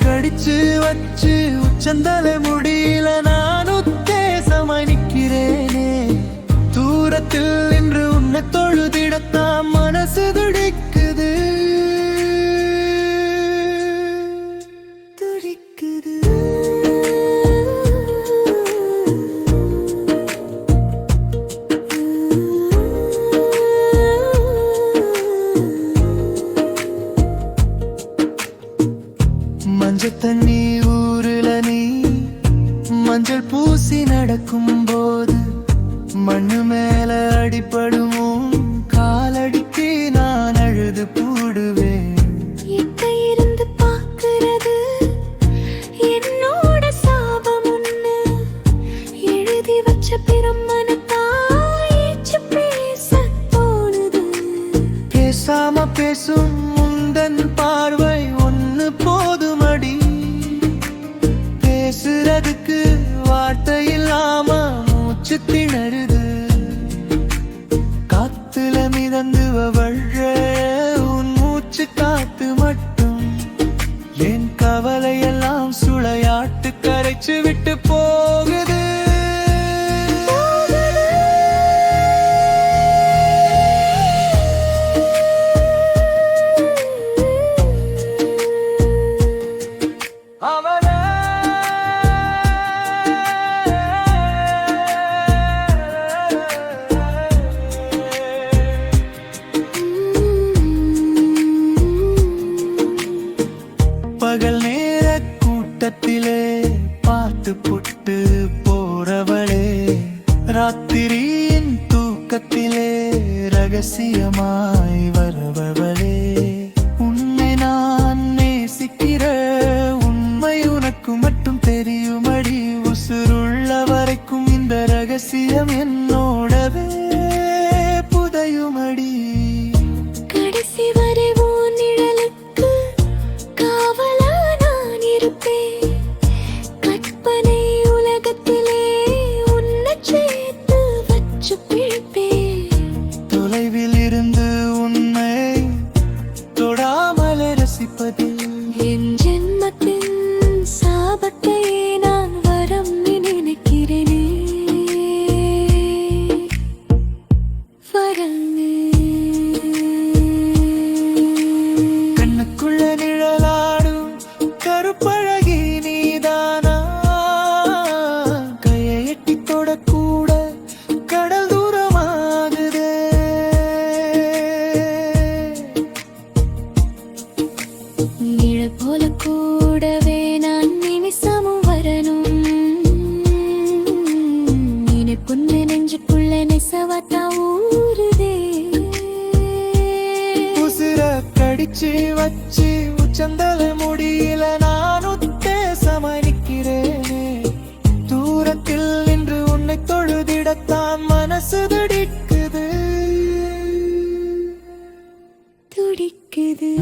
கடிச்சு வச்சு உச்சந்தலை முடியல நான் உத்தேசமாய் நிற்கிறேனே. தூரத்தில் நின்று உன்னை தொழுதிடத்தான் மனசு துடிக்குது துடிக்குது. மஞ்சள் தண்ணி ஊருல நீ மஞ்சள் பூசி நடக்கும் போது மண்ணு மேல அடிபடுமோ காலடிக்கு நான் அழுது போடுவேன். இருந்து பார்க்கிறது என்னோட சாபம் ஒண்ணு எழுதி வச்ச பிரம்மனத்தாயிச்சு பேச தோணுது. பேசாம பேசும் முந்தன் பார்வை ஒண்ணு போதுமடி. பேசுறதுக்கு வார்த்தை இல்லாம மூச்சு திணறுது. காத்துல மிதந்து வழ்ற உன் மூச்சு காத்து மட்டும் என் கவலையெல்லாம் சுளையாட்டு கரைச்சு விட்டு போகுது. பகல் நேர கூட்டத்திலே பார்த்து புட்டு போறவளே, ராத்திரியின் தூக்கத்திலே ரகசியமாய் வருபவளே. உன்னை நான் நேசிக்கிற உண்மை உனக்கு மட்டும் தெரியுமடி. உசுருள்ள வரைக்கும் இந்த ரகசியம் என்னோடவே புதையுமடி. கடைசி வரை உன் நிழலுக்கு காவலா நான் இருப்பேன். கற்பனை உலகத்திலே உன்னை சேர்த்து வச்சு பிழைப்பேன். தொலைவில் இருந்து உன்னை தொடாமலே ரசிப்பதில் என் ஜென்மத்தின் சாபத்தை நான் வரம் நினைக்கிறேனே. வரமே கண்ணுக்குள்ள நிழலாடும் கருப்பழகி நீதானா. கையை எட்டி தொடக்கூட கடல் தூரமாகுதே. நிழல் போல கூடவே நான் நிமிஷமும் வரணும். நினைப்புன்னு நெஞ்சுக்குள்ள நெசவாத்தா ஊறுதே. உசுர கடிச்சு வச்சு உச்சந்தலை முடியல நான் உத்தேசமாய் நிற்கிறேனே. தூரத்தில் நின்று உன்னை தொழுதிடத்தான் மனசு துடிக்குது துடிக்குது.